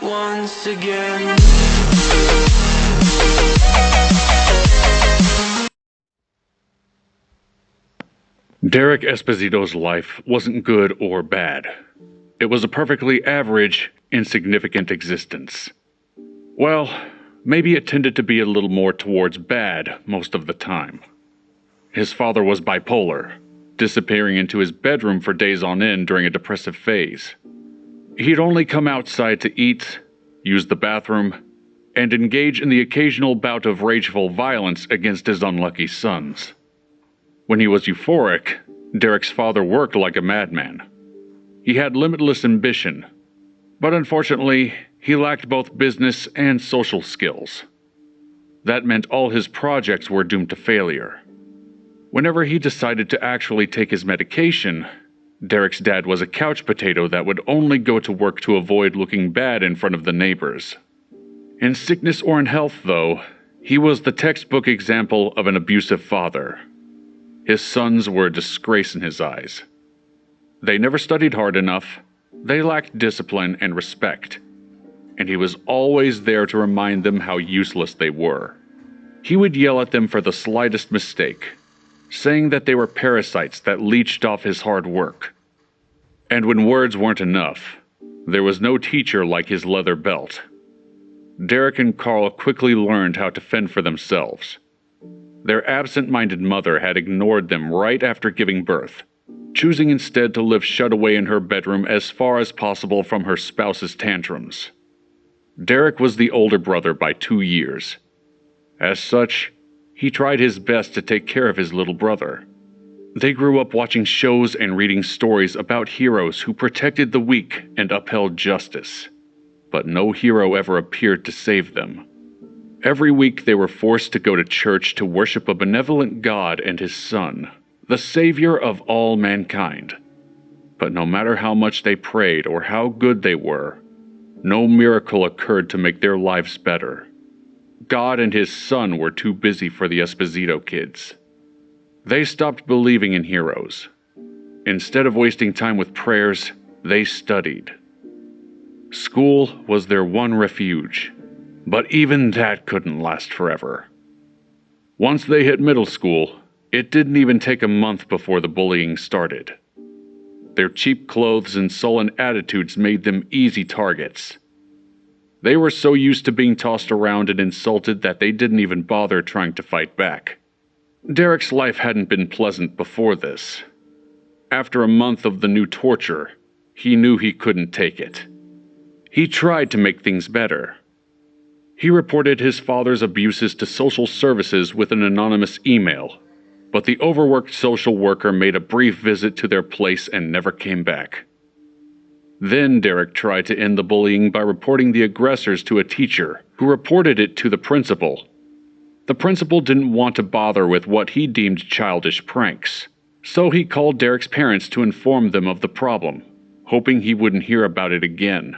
once again. Derek Esposito's life wasn't good or bad. It was a perfectly average, insignificant existence. Well, maybe it tended to be a little more towards bad most of the time. His father was bipolar, disappearing into his bedroom for days on end during a depressive phase. He'd only come outside to eat, use the bathroom, and engage in the occasional bout of rageful violence against his unlucky sons. When he was euphoric, Derek's father worked like a madman. He had limitless ambition, but unfortunately, he lacked both business and social skills. That meant all his projects were doomed to failure. Whenever he decided to actually take his medication, Derek's dad was a couch potato that would only go to work to avoid looking bad in front of the neighbors. In sickness or in health, though, he was the textbook example of an abusive father. His sons were a disgrace in his eyes. They never studied hard enough, they lacked discipline and respect, and he was always there to remind them how useless they were. He would yell at them for the slightest mistake, saying that they were parasites that leached off his hard work. And when words weren't enough, there was no teacher like his leather belt. Derek and Carl quickly learned how to fend for themselves. Their absent-minded mother had ignored them right after giving birth, choosing instead to live shut away in her bedroom as far as possible from her spouse's tantrums. Derek was the older brother by 2 years. As such, he tried his best to take care of his little brother. They grew up watching shows and reading stories about heroes who protected the weak and upheld justice. But no hero ever appeared to save them. Every week they were forced to go to church to worship a benevolent God and his Son, the Savior of all mankind. But no matter how much they prayed or how good they were, no miracle occurred to make their lives better. God and his Son were too busy for the Esposito kids. They stopped believing in heroes. Instead of wasting time with prayers, they studied. School was their one refuge, but even that couldn't last forever. Once they hit middle school, it didn't even take a month before the bullying started. Their cheap clothes and sullen attitudes made them easy targets. They were so used to being tossed around and insulted that they didn't even bother trying to fight back. Derek's life hadn't been pleasant before this. After a month of the new torture, he knew he couldn't take it. He tried to make things better. He reported his father's abuses to social services with an anonymous email, but the overworked social worker made a brief visit to their place and never came back. Then Derek tried to end the bullying by reporting the aggressors to a teacher, who reported it to the principal. The principal didn't want to bother with what he deemed childish pranks, so he called Derek's parents to inform them of the problem, hoping he wouldn't hear about it again.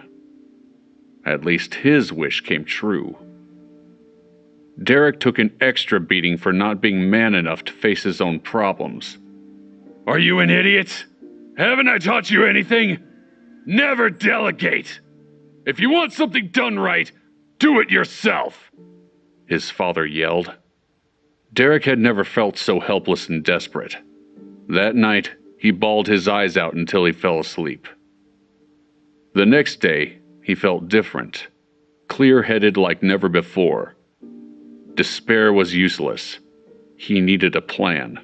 At least his wish came true. Derek took an extra beating for not being man enough to face his own problems. Are you an idiot? Haven't I taught you anything? Never delegate! If you want something done right, do it yourself! His father yelled. Derek had never felt so helpless and desperate. That night, he bawled his eyes out until he fell asleep. The next day, he felt different, clear-headed like never before. Despair was useless. He needed a plan.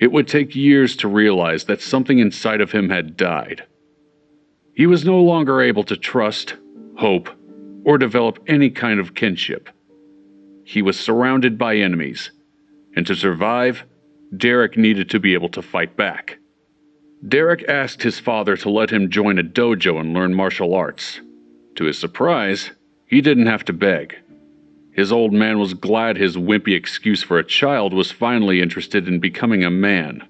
It would take years to realize that something inside of him had died. He was no longer able to trust, hope, or develop any kind of kinship. He was surrounded by enemies, and to survive, Derek needed to be able to fight back. Derek asked his father to let him join a dojo and learn martial arts. To his surprise, he didn't have to beg. His old man was glad his wimpy excuse for a child was finally interested in becoming a man.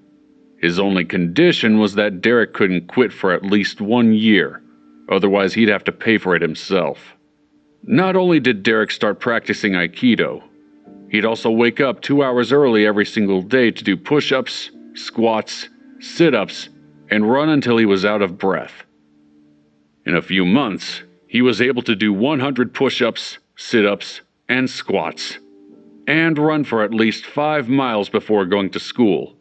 His only condition was that Derek couldn't quit for at least 1 year, otherwise he'd have to pay for it himself. Not only did Derek start practicing Aikido, he'd also wake up 2 hours early every single day to do push-ups, squats, sit-ups, and run until he was out of breath. In a few months, He was able to do 100 push-ups, sit-ups, and squats, and run for at least 5 miles before going to school.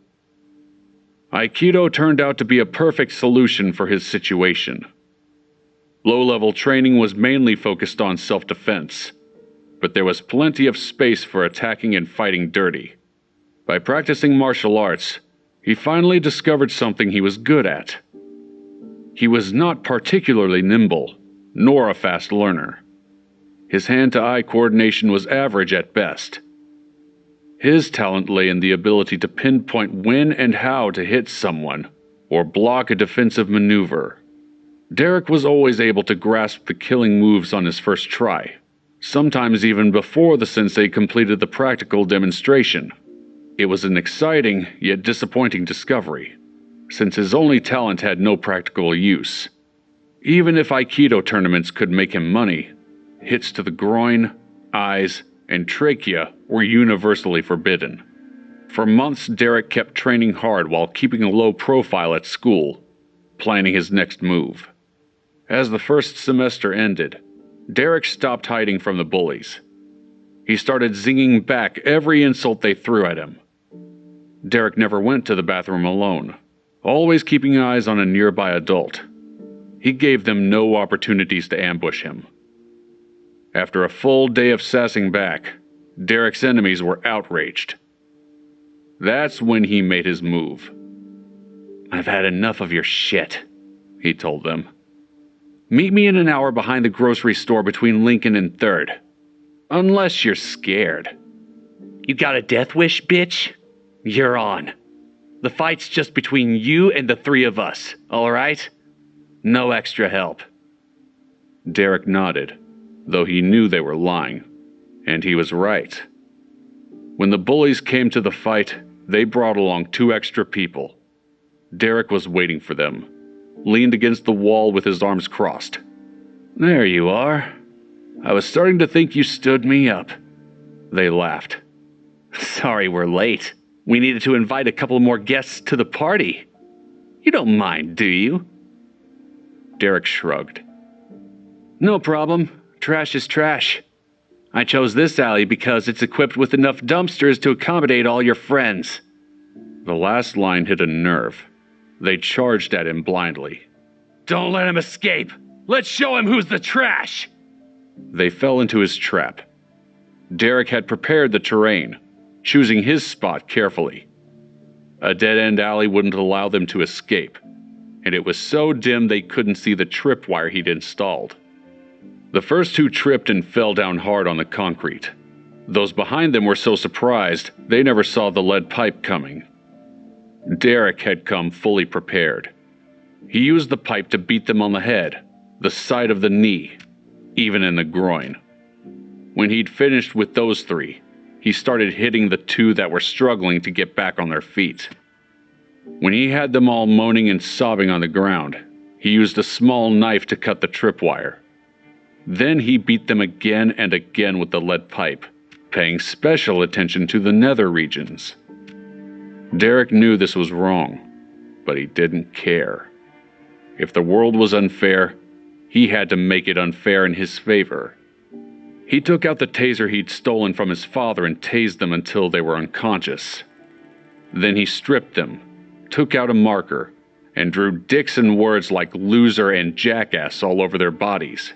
Aikido turned out to be a perfect solution for his situation. Low-level training was mainly focused on self-defense, but there was plenty of space for attacking and fighting dirty. By practicing martial arts, he finally discovered something he was good at. He was not particularly nimble, nor a fast learner. His hand-to-eye coordination was average at best. His talent lay in the ability to pinpoint when and how to hit someone, or block a defensive maneuver. Derek was always able to grasp the killing moves on his first try, sometimes even before the sensei completed the practical demonstration. It was an exciting, yet disappointing discovery, since his only talent had no practical use. Even if Aikido tournaments could make him money, hits to the groin, eyes, and trachea were universally forbidden. For months, Derek kept training hard while keeping a low profile at school, planning his next move. As the first semester ended, Derek stopped hiding from the bullies. He started zinging back every insult they threw at him. Derek never went to the bathroom alone, always keeping eyes on a nearby adult. He gave them no opportunities to ambush him. After a full day of sassing back, Derek's enemies were outraged. That's when he made his move. "I've had enough of your shit," he told them. "Meet me in an hour behind the grocery store between Lincoln and 3rd. Unless you're scared." "You got a death wish, bitch? You're on. The fight's just between you and the 3 of us, all right? No extra help." Derek nodded, though he knew they were lying, and he was right. When the bullies came to the fight, they brought along 2 extra people. Derek was waiting for them, leaned against the wall with his arms crossed. "There you are. I was starting to think you stood me up." They laughed. "Sorry we're late. We needed to invite a couple more guests to the party. You don't mind, do you?" Derek shrugged. "No problem. Trash is trash. I chose this alley because it's equipped with enough dumpsters to accommodate all your friends." The last line hit a nerve. They charged at him blindly. "Don't let him escape! Let's show him who's the trash!" They fell into his trap. Derek had prepared the terrain, choosing his spot carefully. A dead-end alley wouldn't allow them to escape, and it was so dim they couldn't see the tripwire he'd installed. The first 2 tripped and fell down hard on the concrete. Those behind them were so surprised, they never saw the lead pipe coming. Derek had come fully prepared. He used the pipe to beat them on the head, the side of the knee, even in the groin. When he'd finished with those 3, he started hitting the 2 that were struggling to get back on their feet. When he had them all moaning and sobbing on the ground, he used a small knife to cut the tripwire. Then he beat them again and again with the lead pipe, paying special attention to the nether regions. Derek knew this was wrong, but he didn't care. If the world was unfair, he had to make it unfair in his favor. He took out the taser he'd stolen from his father and tased them until they were unconscious. Then he stripped them, took out a marker, and drew dicks and words like loser and jackass all over their bodies.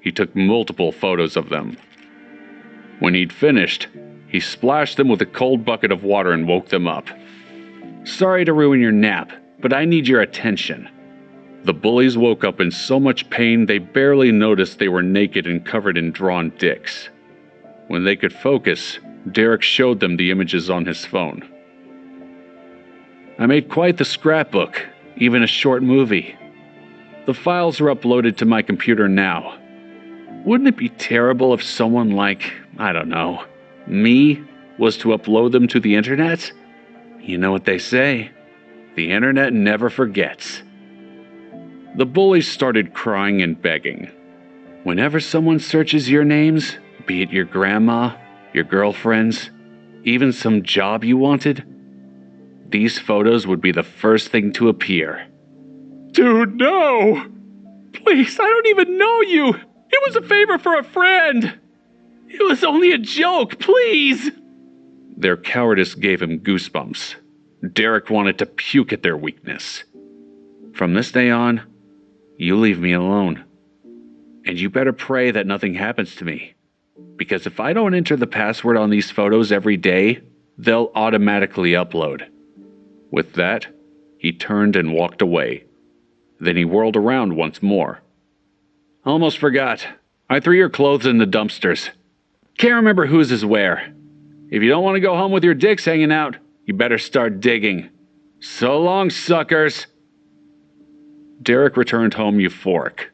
He took multiple photos of them. When he'd finished, he splashed them with a cold bucket of water and woke them up. "Sorry to ruin your nap, but I need your attention." The bullies woke up in so much pain they barely noticed they were naked and covered in drawn dicks. When they could focus, Derek showed them the images on his phone. "I made quite the scrapbook, even a short movie. The files are uploaded to my computer now. Wouldn't it be terrible if someone like, I don't know, me, was to upload them to the internet? You know what they say, the internet never forgets." The bullies started crying and begging. "Whenever someone searches your names, be it your grandma, your girlfriends, even some job you wanted, these photos would be the first thing to appear." "Dude, no!" Please, I don't even know you. It was a favor for a friend. It was only a joke, please. Their cowardice gave him goosebumps. Derek wanted to puke at their weakness. From this day on, you leave me alone. And you better pray that nothing happens to me. Because if I don't enter the password on these photos every day, they'll automatically upload. With that, he turned and walked away. Then he whirled around once more. Almost forgot. I threw your clothes in the dumpsters. Can't remember whose is where. If you don't want to go home with your dicks hanging out, you better start digging. So long, suckers. Derek returned home euphoric.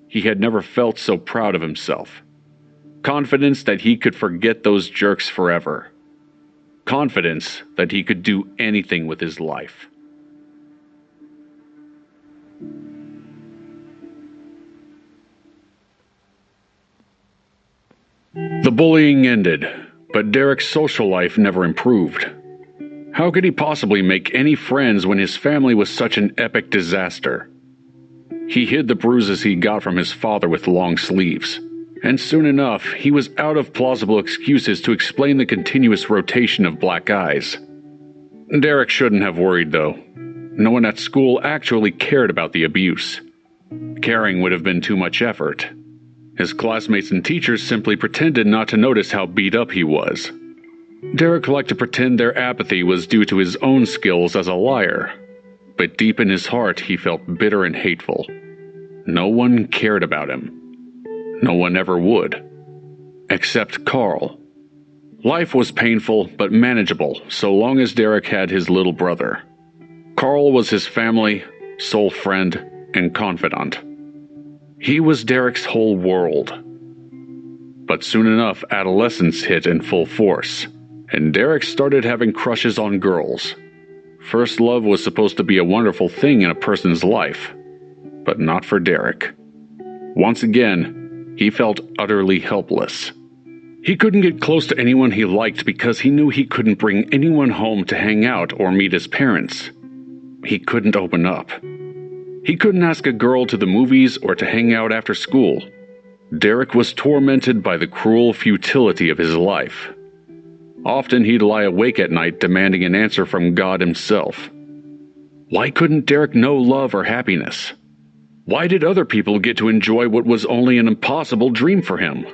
He had never felt so proud of himself. Confidence that he could forget those jerks forever. Confidence that he could do anything with his life. The bullying ended, but Derek's social life never improved. How could he possibly make any friends when his family was such an epic disaster? He hid the bruises he got from his father with long sleeves, and soon enough he was out of plausible excuses to explain the continuous rotation of black eyes. Derek shouldn't have worried though. No one at school actually cared about the abuse. Caring would have been too much effort. His classmates and teachers simply pretended not to notice how beat up he was. Derek liked to pretend their apathy was due to his own skills as a liar, but deep in his heart he felt bitter and hateful. No one cared about him. No one ever would. Except Carl. Life was painful but manageable so long as Derek had his little brother. Carl was his family, sole friend, and confidant. He was Derek's whole world. But soon enough, adolescence hit in full force, and Derek started having crushes on girls. First love was supposed to be a wonderful thing in a person's life, but not for Derek. Once again, he felt utterly helpless. He couldn't get close to anyone he liked because he knew he couldn't bring anyone home to hang out or meet his parents. He couldn't open up. He couldn't ask a girl to the movies or to hang out after school. Derek was tormented by the cruel futility of his life. Often he'd lie awake at night demanding an answer from God himself. Why couldn't Derek know love or happiness? Why did other people get to enjoy what was only an impossible dream for him?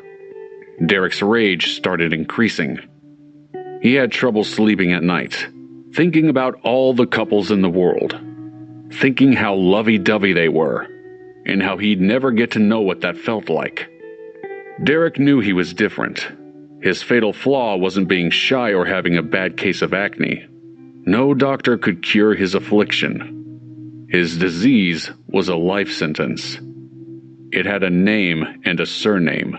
Derek's rage started increasing. He had trouble sleeping at night, thinking about all the couples in the world. Thinking how lovey-dovey they were, and how he'd never get to know what that felt like. Derek knew he was different. His fatal flaw wasn't being shy or having a bad case of acne. No doctor could cure his affliction. His disease was a life sentence. It had a name and a surname.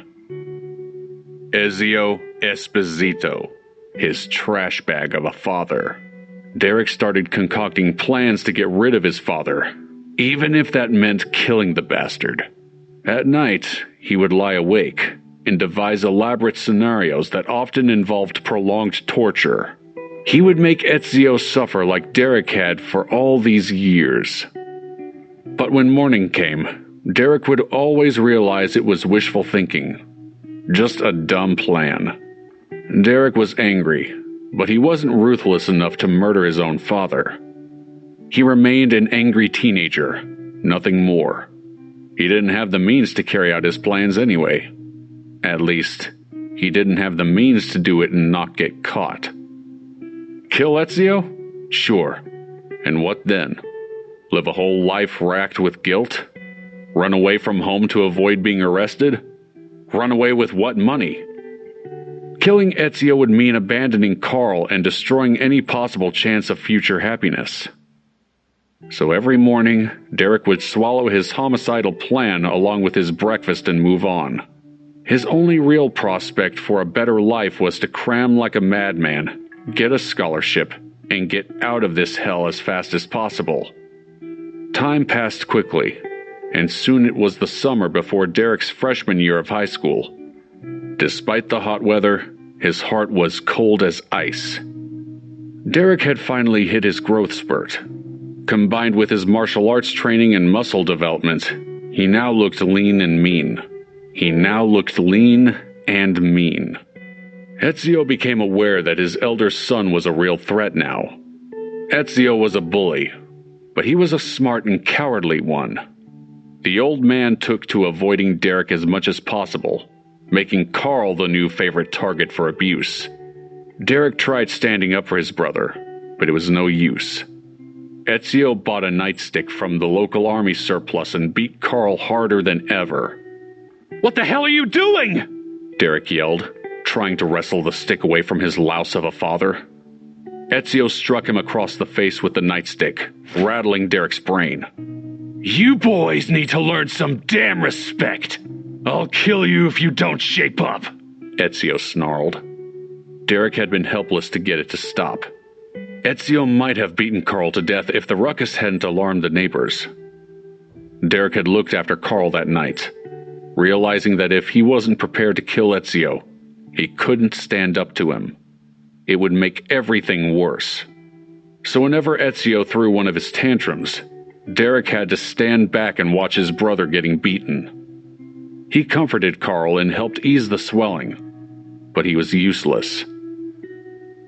Ezio Esposito, his trash bag of a father. Derek started concocting plans to get rid of his father, even if that meant killing the bastard. At night, he would lie awake and devise elaborate scenarios that often involved prolonged torture. He would make Ezio suffer like Derek had for all these years. But when morning came, Derek would always realize it was wishful thinking. Just a dumb plan. Derek was angry, but he wasn't ruthless enough to murder his own father. He remained an angry teenager, nothing more. He didn't have the means to carry out his plans anyway. At least, he didn't have the means to do it and not get caught. Kill Ezio? Sure. And what then? Live a whole life racked with guilt? Run away from home to avoid being arrested? Run away with what money? Killing Ezio would mean abandoning Carl and destroying any possible chance of future happiness. So every morning, Derek would swallow his homicidal plan along with his breakfast and move on. His only real prospect for a better life was to cram like a madman, get a scholarship, and get out of this hell as fast as possible. Time passed quickly, and soon it was the summer before Derek's freshman year of high school. Despite the hot weather, his heart was cold as ice. Derek had finally hit his growth spurt. Combined with his martial arts training and muscle development, He now looked lean and mean. Ezio became aware that his elder son was a real threat now. Ezio was a bully, but he was a smart and cowardly one. The old man took to avoiding Derek as much as possible, making Carl the new favorite target for abuse. Derek tried standing up for his brother, but it was no use. Ezio bought a nightstick from the local army surplus and beat Carl harder than ever. "What the hell are you doing?" Derek yelled, trying to wrestle the stick away from his louse of a father. Ezio struck him across the face with the nightstick, rattling Derek's brain. "You boys need to learn some damn respect. I'll kill you if you don't shape up," Ezio snarled. Derek had been helpless to get it to stop. Ezio might have beaten Carl to death if the ruckus hadn't alarmed the neighbors. Derek had looked after Carl that night, realizing that if he wasn't prepared to kill Ezio, he couldn't stand up to him. It would make everything worse. So whenever Ezio threw one of his tantrums, Derek had to stand back and watch his brother getting beaten. He comforted Carl and helped ease the swelling, but he was useless.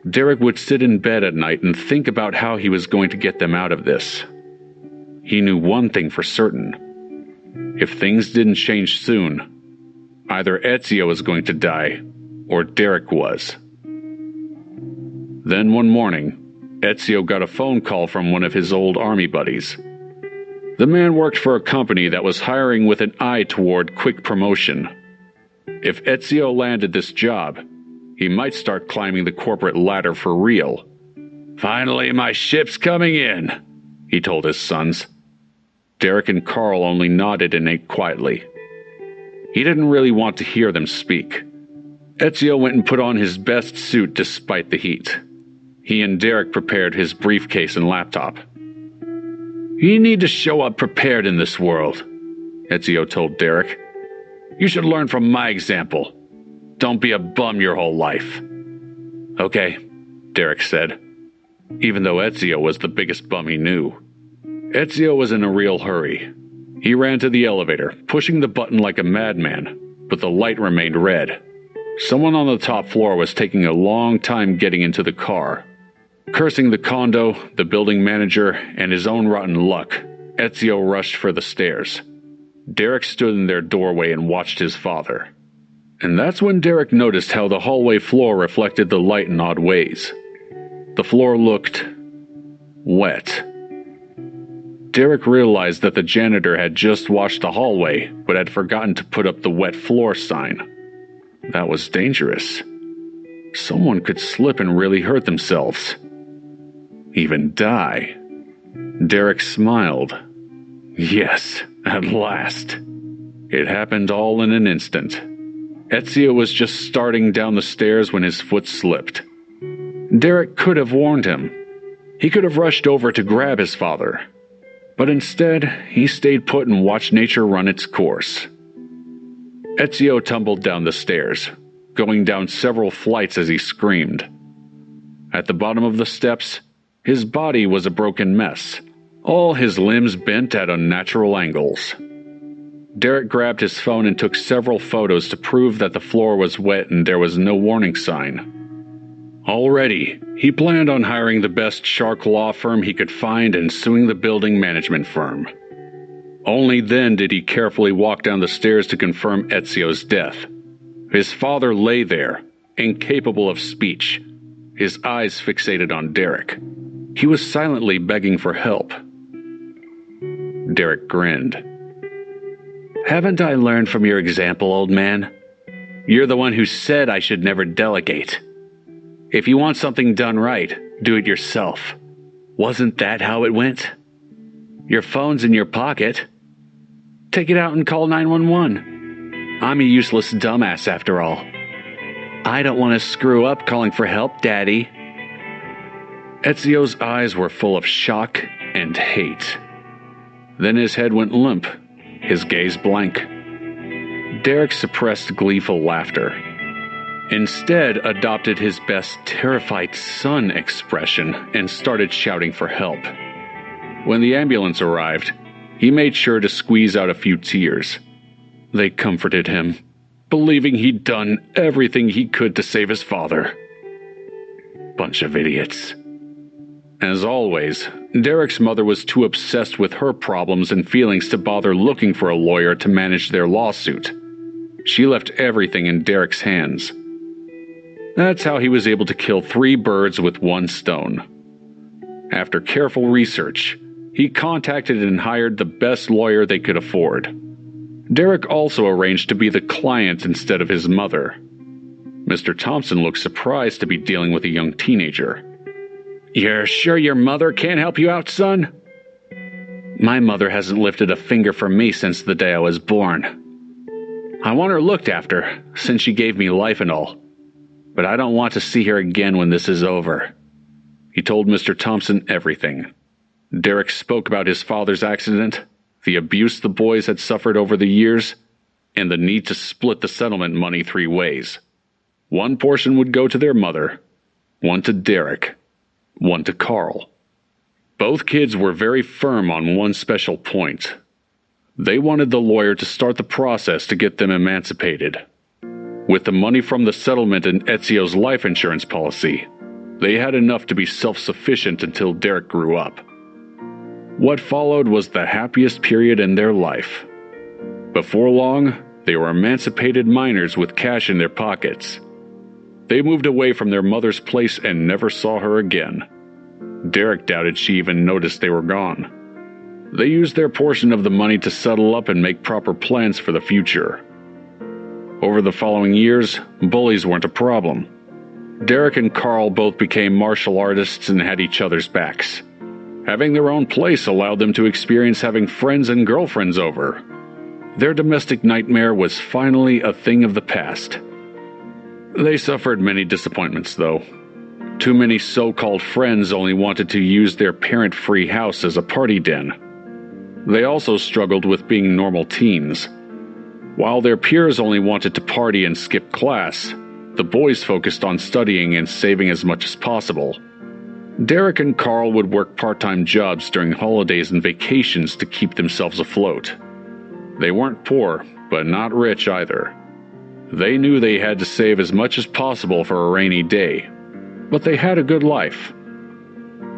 Derek would sit in bed at night and think about how he was going to get them out of this. He knew one thing for certain. If things didn't change soon, either Ezio was going to die, or Derek was. Then one morning, Ezio got a phone call from one of his old army buddies. The man worked for a company that was hiring with an eye toward quick promotion. If Ezio landed this job, he might start climbing the corporate ladder for real. "Finally, my ship's coming in," he told his sons. Derek and Carl only nodded and ate quietly. He didn't really want to hear them speak. Ezio went and put on his best suit despite the heat. He and Derek prepared his briefcase and laptop. "You need to show up prepared in this world," Ezio told Derek. "You should learn from my example. Don't be a bum your whole life." "Okay," Derek said, even though Ezio was the biggest bum he knew. Ezio was in a real hurry. He ran to the elevator, pushing the button like a madman, but the light remained red. Someone on the top floor was taking a long time getting into the car. Cursing the condo, the building manager, and his own rotten luck, Ezio rushed for the stairs. Derek stood in their doorway and watched his father. And that's when Derek noticed how the hallway floor reflected the light in odd ways. The floor looked wet. Derek realized that the janitor had just washed the hallway, but had forgotten to put up the wet floor sign. That was dangerous. Someone could slip and really hurt themselves. Even die. Derek smiled. Yes, at last. It happened all in an instant. Ezio was just starting down the stairs when his foot slipped. Derek could have warned him. He could have rushed over to grab his father. But instead, he stayed put and watched nature run its course. Ezio tumbled down the stairs, going down several flights as he screamed. At the bottom of the steps, his body was a broken mess, all his limbs bent at unnatural angles. Derek grabbed his phone and took several photos to prove that the floor was wet and there was no warning sign. Already, he planned on hiring the best shark law firm he could find and suing the building management firm. Only then did he carefully walk down the stairs to confirm Ezio's death. His father lay there, incapable of speech, his eyes fixated on Derek. He was silently begging for help. Derek grinned. "Haven't I learned from your example, old man? You're the one who said I should never delegate. If you want something done right, do it yourself. Wasn't that how it went? Your phone's in your pocket. Take it out and call 911. I'm a useless dumbass after all. I don't want to screw up calling for help, Daddy." Ezio's eyes were full of shock and hate. Then his head went limp, his gaze blank. Derek suppressed gleeful laughter. Instead, adopted his best terrified son expression and started shouting for help. When the ambulance arrived, He made sure to squeeze out a few tears. They comforted him, believing he'd done everything he could to save his father. Bunch of idiots. As always, Derek's mother was too obsessed with her problems and feelings to bother looking for a lawyer to manage their lawsuit. She left everything in Derek's hands. That's how he was able to kill 3 birds with 1 stone. After careful research, he contacted and hired the best lawyer they could afford. Derek also arranged to be the client instead of his mother. Mr. Thompson looked surprised to be dealing with a young teenager. "You're sure your mother can't help you out, son?" "My mother hasn't lifted a finger for me since the day I was born. I want her looked after, since she gave me life and all. But I don't want to see her again when this is over." He told Mr. Thompson everything. Derek spoke about his father's accident, the abuse the boys had suffered over the years, and the need to split the settlement money 3 ways. 1 portion would go to their mother, 1 to Derek, 1 to Carl. Both kids were very firm on one special point. They wanted the lawyer to start the process to get them emancipated. With the money from the settlement and Ezio's life insurance policy, they had enough to be self-sufficient until Derek grew up. What followed was the happiest period in their life. Before long, they were emancipated minors with cash in their pockets. They moved away from their mother's place and never saw her again. Derek doubted she even noticed they were gone. They used their portion of the money to settle up and make proper plans for the future. Over the following years, bullies weren't a problem. Derek and Carl both became martial artists and had each other's backs. Having their own place allowed them to experience having friends and girlfriends over. Their domestic nightmare was finally a thing of the past. They suffered many disappointments, though. Too many so-called friends only wanted to use their parent-free house as a party den. They also struggled with being normal teens. While their peers only wanted to party and skip class, the boys focused on studying and saving as much as possible. Derek and Carl would work part-time jobs during holidays and vacations to keep themselves afloat. They weren't poor, but not rich either. They knew they had to save as much as possible for a rainy day, but they had a good life.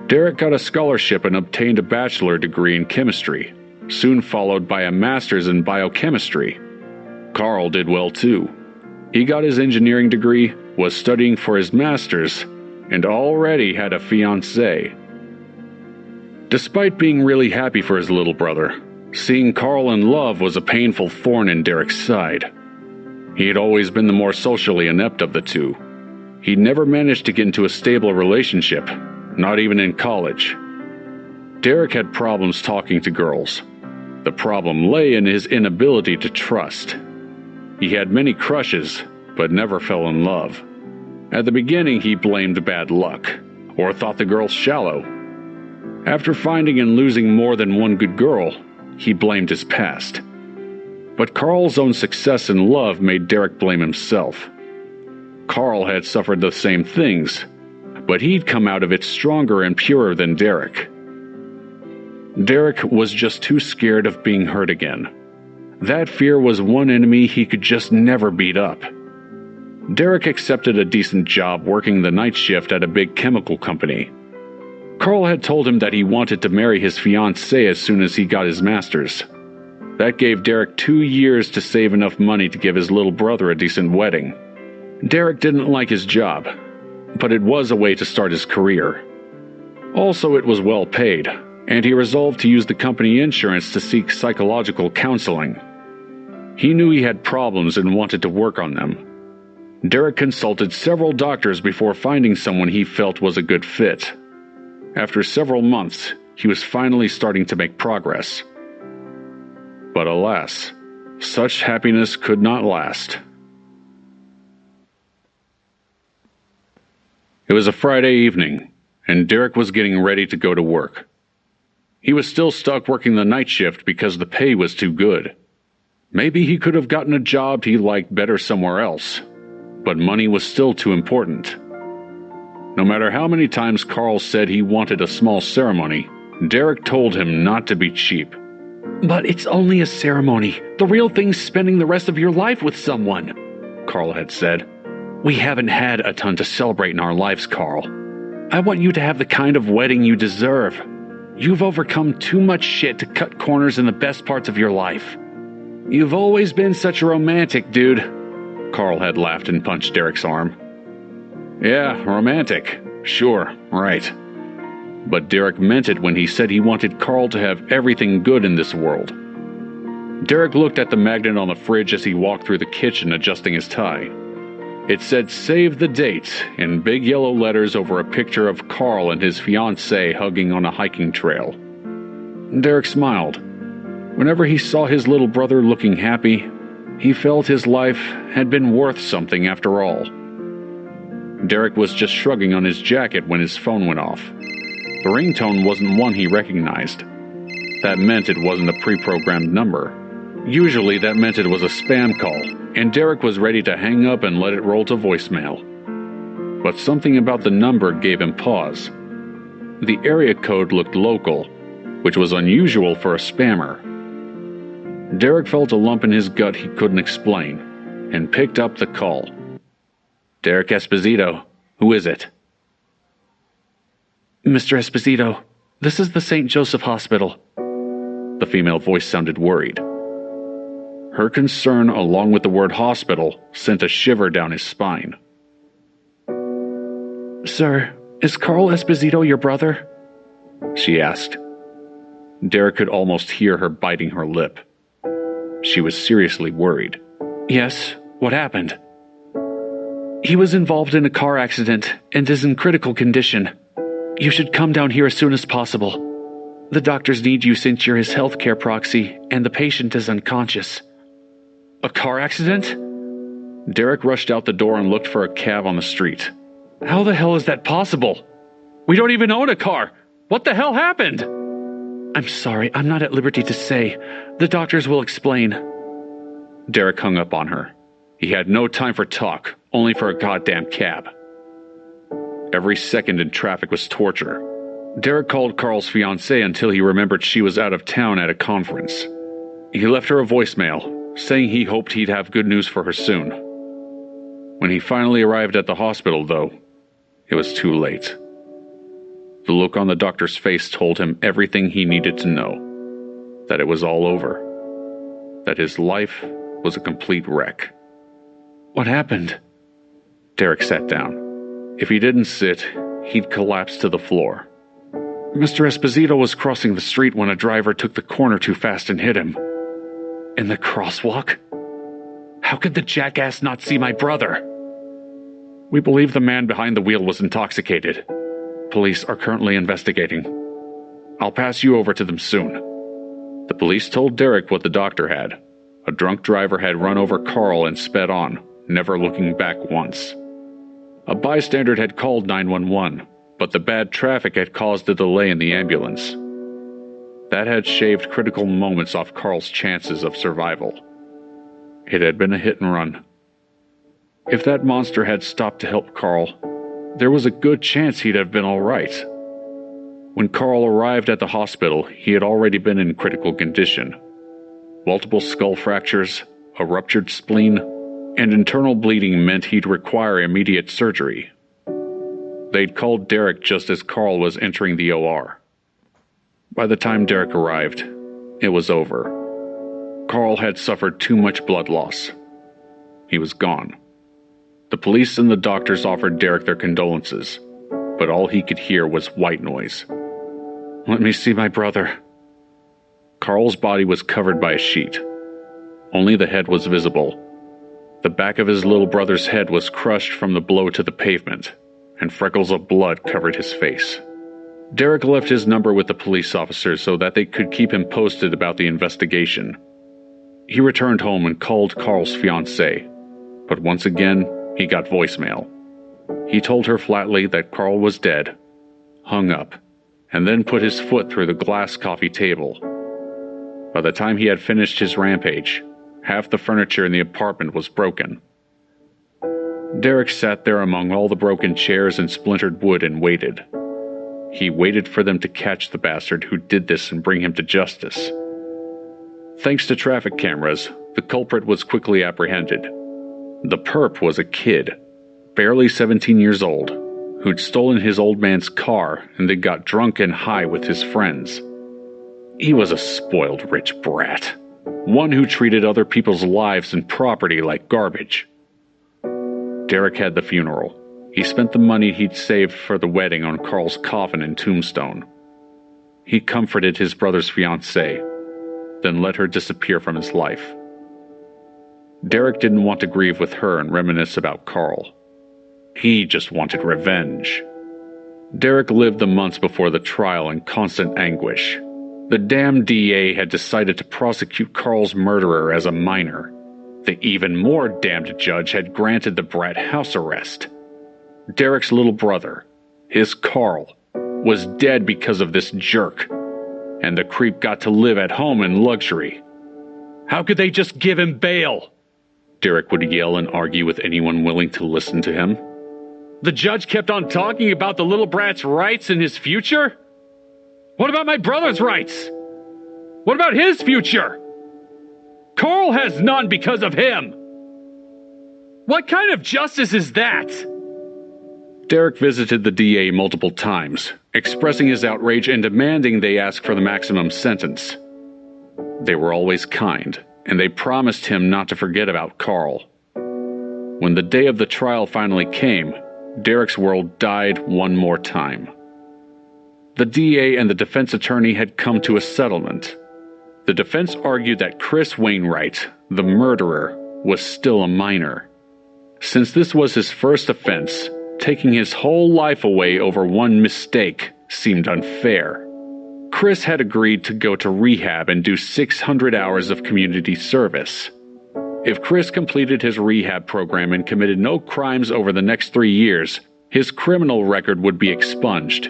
Derek got a scholarship and obtained a bachelor degree in chemistry, soon followed by a master's in biochemistry. Carl did well too. He got his engineering degree, was studying for his master's, and already had a fiancée. Despite being really happy for his little brother, seeing Carl in love was a painful thorn in Derek's side. He had always been the more socially inept of the two. He'd never managed to get into a stable relationship, not even in college. Derek had problems talking to girls. The problem lay in his inability to trust. He had many crushes, but never fell in love. At the beginning, he blamed bad luck, or thought the girls shallow. After finding and losing more than one good girl, he blamed his past. But Carl's own success in love made Derek blame himself. Carl had suffered the same things, but he'd come out of it stronger and purer than Derek. Derek was just too scared of being hurt again. That fear was one enemy he could just never beat up. Derek accepted a decent job working the night shift at a big chemical company. Carl had told him that he wanted to marry his fiancée as soon as he got his master's. That gave Derek 2 years to save enough money to give his little brother a decent wedding. Derek didn't like his job, but it was a way to start his career. Also, it was well paid, and he resolved to use the company insurance to seek psychological counseling. He knew he had problems and wanted to work on them. Derek consulted several doctors before finding someone he felt was a good fit. After several months, he was finally starting to make progress. But alas, such happiness could not last. It was a Friday evening, and Derek was getting ready to go to work. He was still stuck working the night shift because the pay was too good. Maybe he could have gotten a job he liked better somewhere else, but money was still too important. No matter how many times Carl said he wanted a small ceremony, Derek told him not to be cheap. But it's only a ceremony. The real thing's spending the rest of your life with someone, Carl had said. We haven't had a ton to celebrate in our lives, Carl. I want you to have the kind of wedding you deserve. You've overcome too much shit to cut corners in the best parts of your life. You've always been such a romantic, dude. Carl had laughed and punched Derek's arm. Yeah, romantic. Sure, right. But Derek meant it when he said he wanted Carl to have everything good in this world. Derek looked at the magnet on the fridge as he walked through the kitchen adjusting his tie. It said "Save the Date" in big yellow letters over a picture of Carl and his fiancée hugging on a hiking trail. Derek smiled. Whenever he saw his little brother looking happy, he felt his life had been worth something after all. Derek was just shrugging on his jacket when his phone went off. The ringtone wasn't one he recognized. That meant it wasn't a pre-programmed number. Usually that meant it was a spam call, and Derek was ready to hang up and let it roll to voicemail. But something about the number gave him pause. The area code looked local, which was unusual for a spammer. Derek felt a lump in his gut he couldn't explain, and picked up the call. Derek Esposito, who is it? Mr. Esposito, this is the St. Joseph Hospital. The female voice sounded worried. Her concern, along with the word hospital, sent a shiver down his spine. Sir, is Carl Esposito your brother? She asked. Derek could almost hear her biting her lip. She was seriously worried. Yes, what happened? He was involved in a car accident and is in critical condition. You should come down here as soon as possible. The doctors need you since you're his healthcare proxy and the patient is unconscious. A car accident? Derek rushed out the door and looked for a cab on the street. How the hell is that possible? We don't even own a car. What the hell happened? I'm sorry, I'm not at liberty to say. The doctors will explain. Derek hung up on her. He had no time for talk, only for a goddamn cab. Every second in traffic was torture. Derek called Carl's fiancée until he remembered she was out of town at a conference. He left her a voicemail, saying he hoped he'd have good news for her soon. When he finally arrived at the hospital, though, it was too late. The look on the doctor's face told him everything he needed to know. That it was all over. That his life was a complete wreck. What happened? Derek sat down. If he didn't sit, he'd collapse to the floor. Mr. Esposito was crossing the street when a driver took the corner too fast and hit him. In the crosswalk? How could the jackass not see my brother? We believe the man behind the wheel was intoxicated. Police are currently investigating. I'll pass you over to them soon. The police told Derek what the doctor had. A drunk driver had run over Carl and sped on, never looking back once. A bystander had called 911, but the bad traffic had caused a delay in the ambulance. That had shaved critical moments off Carl's chances of survival. It had been a hit and run. If that monster had stopped to help Carl, there was a good chance he'd have been all right. When Carl arrived at the hospital, he had already been in critical condition. Multiple skull fractures, a ruptured spleen, and internal bleeding meant he'd require immediate surgery. They'd called Derek just as Carl was entering the OR. By the time Derek arrived, it was over. Carl had suffered too much blood loss. He was gone. The police and the doctors offered Derek their condolences, but all he could hear was white noise. Let me see my brother. Carl's body was covered by a sheet. Only the head was visible. The back of his little brother's head was crushed from the blow to the pavement, and freckles of blood covered his face. Derek left his number with the police officers so that they could keep him posted about the investigation. He returned home and called Carl's fiancée, but once again, he got voicemail. He told her flatly that Carl was dead, hung up, and then put his foot through the glass coffee table. By the time he had finished his rampage, half the furniture in the apartment was broken. Derek sat there among all the broken chairs and splintered wood and waited. He waited for them to catch the bastard who did this and bring him to justice. Thanks to traffic cameras, the culprit was quickly apprehended. The perp was a kid, barely 17 years old, who'd stolen his old man's car and then got drunk and high with his friends. He was a spoiled rich brat, one who treated other people's lives and property like garbage. Derek had the funeral. He spent the money he'd saved for the wedding on Carl's coffin and tombstone. He comforted his brother's fiancée, then let her disappear from his life. Derek didn't want to grieve with her and reminisce about Carl. He just wanted revenge. Derek lived the months before the trial in constant anguish. The damn DA had decided to prosecute Carl's murderer as a minor. The even more damned judge had granted the brat house arrest. Derek's little brother, his Carl, was dead because of this jerk, and the creep got to live at home in luxury. How could they just give him bail? Derek would yell and argue with anyone willing to listen to him. The judge kept on talking about the little brat's rights and his future? What about my brother's rights? What about his future? Carl has none because of him. What kind of justice is that? Derek visited the DA multiple times, expressing his outrage and demanding they ask for the maximum sentence. They were always kind, and they promised him not to forget about Carl. When the day of the trial finally came, Derek's world died one more time. The DA and the defense attorney had come to a settlement. The defense argued that Chris Wainwright, the murderer, was still a minor. Since this was his first offense, taking his whole life away over one mistake seemed unfair. Chris had agreed to go to rehab and do 600 hours of community service. If Chris completed his rehab program and committed no crimes over the next 3 years, his criminal record would be expunged.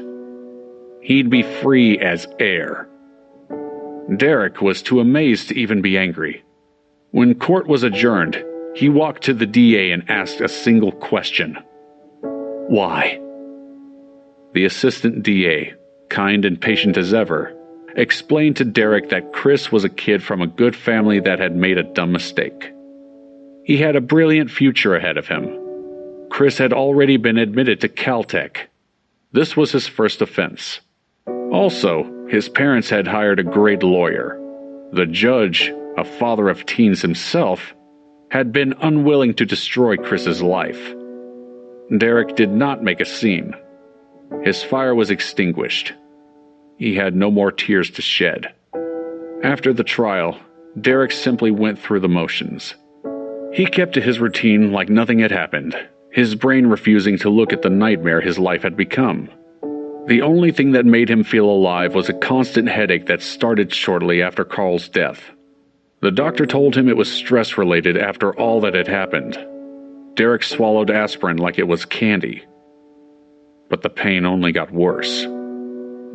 He'd be free as air. Derek was too amazed to even be angry. When court was adjourned, he walked to the DA and asked a single question. Why? The assistant DA, kind and patient as ever, explained to Derek that Chris was a kid from a good family that had made a dumb mistake. He had a brilliant future ahead of him. Chris had already been admitted to Caltech. This was his first offense. Also, his parents had hired a great lawyer. The judge, a father of teens himself, had been unwilling to destroy Chris's life. Derek did not make a scene. His fire was extinguished. He had no more tears to shed. After the trial, Derek simply went through the motions. He kept to his routine like nothing had happened, his brain refusing to look at the nightmare his life had become. The only thing that made him feel alive was a constant headache that started shortly after Carl's death. The doctor told him it was stress-related after all that had happened. Derek swallowed aspirin like it was candy. But the pain only got worse.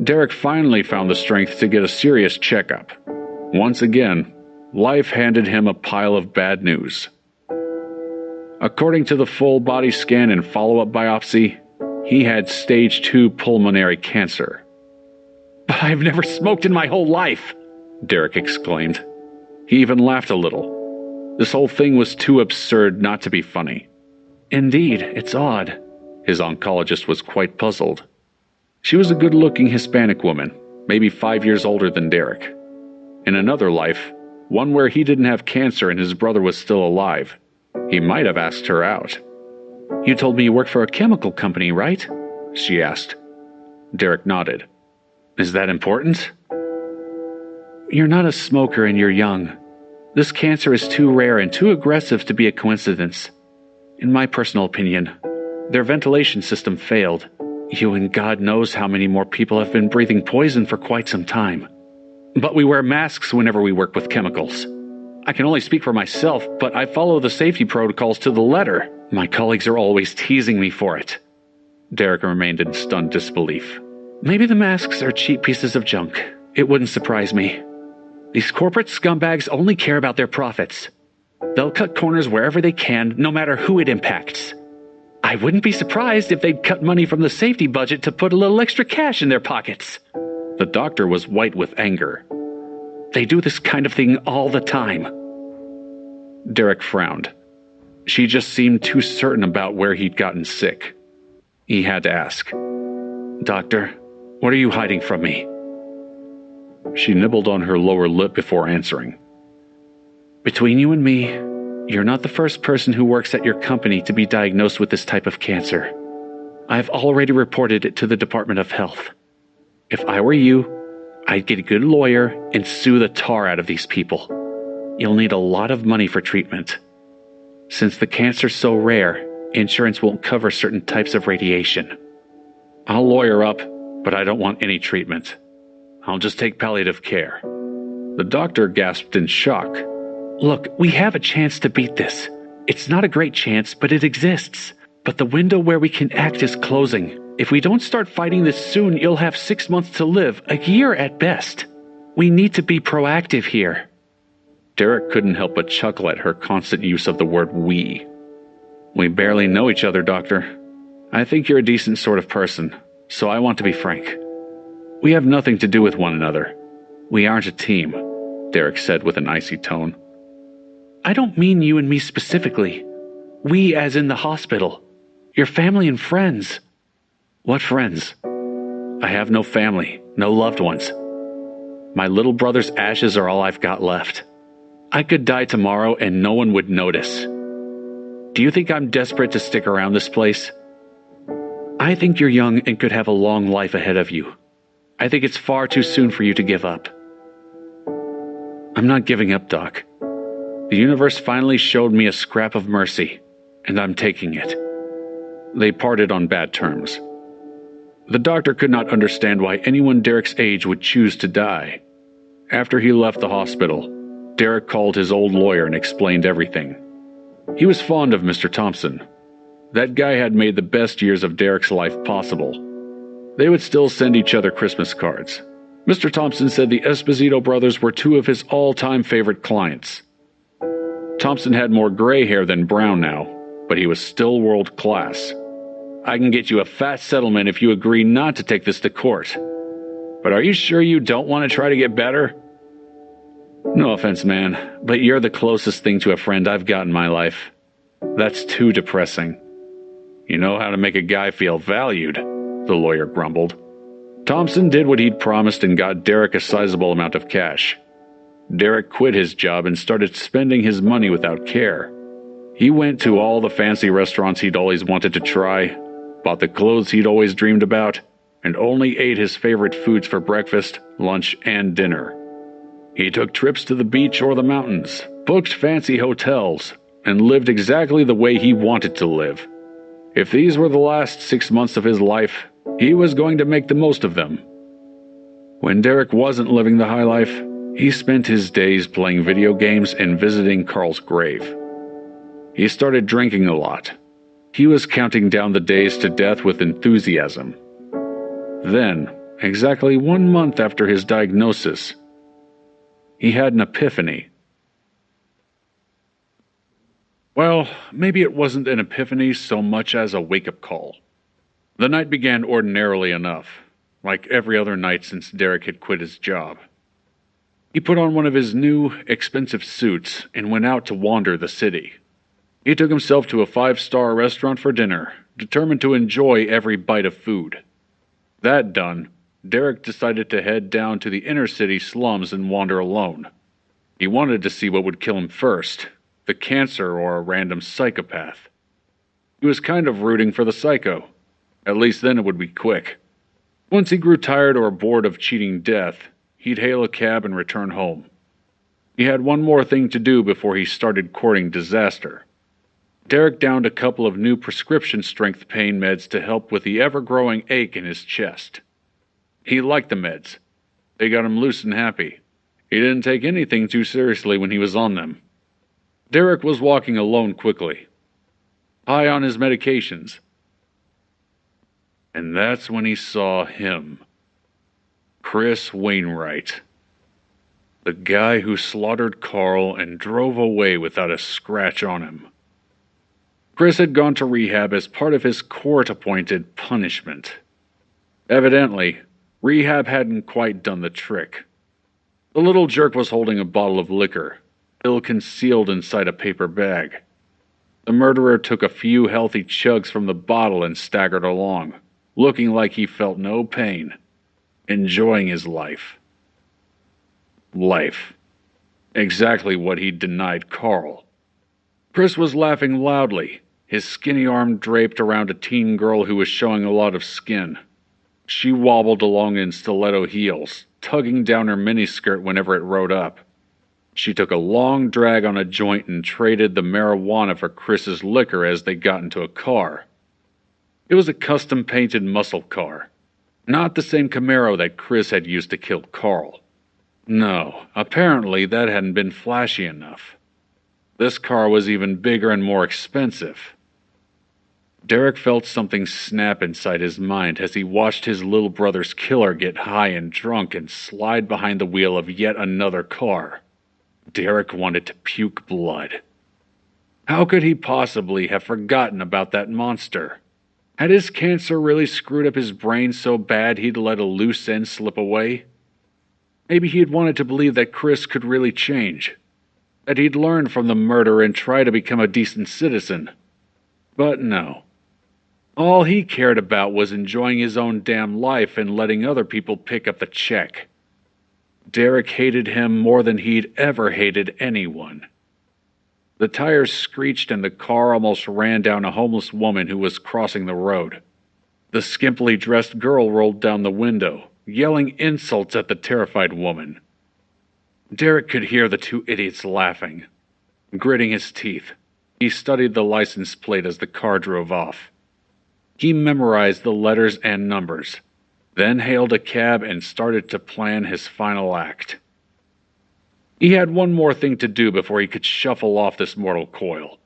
Derek finally found the strength to get a serious checkup. Once again, life handed him a pile of bad news. According to the full body scan and follow-up biopsy, he had stage 2 pulmonary cancer. But I've never smoked in my whole life, Derek exclaimed. He even laughed a little. This whole thing was too absurd not to be funny. Indeed, it's odd. His oncologist was quite puzzled. She was a good-looking Hispanic woman, maybe 5 years older than Derek. In another life, one where he didn't have cancer and his brother was still alive, he might have asked her out. You told me you work for a chemical company, right? She asked. Derek nodded. Is that important? You're not a smoker and you're young. This cancer is too rare and too aggressive to be a coincidence. In my personal opinion, their ventilation system failed. You and God knows how many more people have been breathing poison for quite some time. But we wear masks whenever we work with chemicals. I can only speak for myself, but I follow the safety protocols to the letter. My colleagues are always teasing me for it. Derek remained in stunned disbelief. Maybe the masks are cheap pieces of junk. It wouldn't surprise me. These corporate scumbags only care about their profits. They'll cut corners wherever they can, no matter who it impacts. I wouldn't be surprised if they'd cut money from the safety budget to put a little extra cash in their pockets. The doctor was white with anger. They do this kind of thing all the time." Derek frowned. She just seemed too certain about where he'd gotten sick. He had to ask, "Doctor, what are you hiding from me?" She nibbled on her lower lip before answering. "Between you and me, you're not the first person who works at your company to be diagnosed with this type of cancer. I've already reported it to the Department of Health. If I were you, I'd get a good lawyer and sue the tar out of these people. You'll need a lot of money for treatment. Since the cancer's so rare, insurance won't cover certain types of radiation. I'll lawyer up, but I don't want any treatment. I'll just take palliative care." The doctor gasped in shock. "Look, we have a chance to beat this. It's not a great chance, but it exists. But the window where we can act is closing. If we don't start fighting this soon, you'll have 6 months to live, a year at best. We need to be proactive here." Derek couldn't help but chuckle at her constant use of the word "we." "We barely know each other, Doctor. I think you're a decent sort of person, so I want to be frank. We have nothing to do with one another. We aren't a team," Derek said with an icy tone. "I don't mean you and me specifically. We as in the hospital. Your family and friends." "What friends? I have no family, no loved ones. My little brother's ashes are all I've got left. I could die tomorrow and no one would notice. Do you think I'm desperate to stick around this place? I think you're young and could have a long life ahead of you. I think it's far too soon for you to give up." "I'm not giving up, Doc. The universe finally showed me a scrap of mercy, and I'm taking it." They parted on bad terms. The doctor could not understand why anyone Derek's age would choose to die. After he left the hospital, Derek called his old lawyer and explained everything. He was fond of Mr. Thompson. That guy had made the best years of Derek's life possible. They would still send each other Christmas cards. Mr. Thompson said the Esposito brothers were two of his all-time favorite clients. Thompson had more gray hair than brown now, but he was still world-class. "I can get you a fat settlement if you agree not to take this to court. But are you sure you don't want to try to get better?" "No offense, man, but you're the closest thing to a friend I've got in my life. That's too depressing." "You know how to make a guy feel valued," the lawyer grumbled. Thompson did what he'd promised and got Derek a sizable amount of cash. Derek quit his job and started spending his money without care. He went to all the fancy restaurants he'd always wanted to try, bought the clothes he'd always dreamed about, and only ate his favorite foods for breakfast, lunch, and dinner. He took trips to the beach or the mountains, booked fancy hotels, and lived exactly the way he wanted to live. If these were the last 6 months of his life, he was going to make the most of them. When Derek wasn't living the high life, he spent his days playing video games and visiting Carl's grave. He started drinking a lot. He was counting down the days to death with enthusiasm. Then, exactly 1 month after his diagnosis, he had an epiphany. Well, maybe it wasn't an epiphany so much as a wake-up call. The night began ordinarily enough, like every other night since Derek had quit his job. He put on one of his new, expensive suits and went out to wander the city. He took himself to a 5-star restaurant for dinner, determined to enjoy every bite of food. That done, Derek decided to head down to the inner city slums and wander alone. He wanted to see what would kill him first, the cancer or a random psychopath. He was kind of rooting for the psycho. At least then it would be quick. Once he grew tired or bored of cheating death, he'd hail a cab and return home. He had one more thing to do before he started courting disaster. Derek downed a couple of new prescription-strength pain meds to help with the ever-growing ache in his chest. He liked the meds. They got him loose and happy. He didn't take anything too seriously when he was on them. Derek was walking alone quickly, high on his medications. And that's when he saw him. Chris Wainwright. The guy who slaughtered Carl and drove away without a scratch on him. Chris had gone to rehab as part of his court-appointed punishment. Evidently, rehab hadn't quite done the trick. The little jerk was holding a bottle of liquor, ill-concealed inside a paper bag. The murderer took a few healthy chugs from the bottle and staggered along, looking like he felt no pain, enjoying his life. Life. Exactly what he'd denied Carl. Chris was laughing loudly, his skinny arm draped around a teen girl who was showing a lot of skin. She wobbled along in stiletto heels, tugging down her miniskirt whenever it rode up. She took a long drag on a joint and traded the marijuana for Chris's liquor as they got into a car. It was a custom-painted muscle car, not the same Camaro that Chris had used to kill Carl. No, apparently that hadn't been flashy enough. This car was even bigger and more expensive. Derek felt something snap inside his mind as he watched his little brother's killer get high and drunk and slide behind the wheel of yet another car. Derek wanted to puke blood. How could he possibly have forgotten about that monster? Had his cancer really screwed up his brain so bad he'd let a loose end slip away? Maybe he'd wanted to believe that Chris could really change, that he'd learn from the murder and try to become a decent citizen. But no. All he cared about was enjoying his own damn life and letting other people pick up the check. Derek hated him more than he'd ever hated anyone. The tires screeched and the car almost ran down a homeless woman who was crossing the road. The skimpily dressed girl rolled down the window, yelling insults at the terrified woman. Derek could hear the two idiots laughing. Gritting his teeth, he studied the license plate as the car drove off. He memorized the letters and numbers, then hailed a cab and started to plan his final act. He had one more thing to do before he could shuffle off this mortal coil,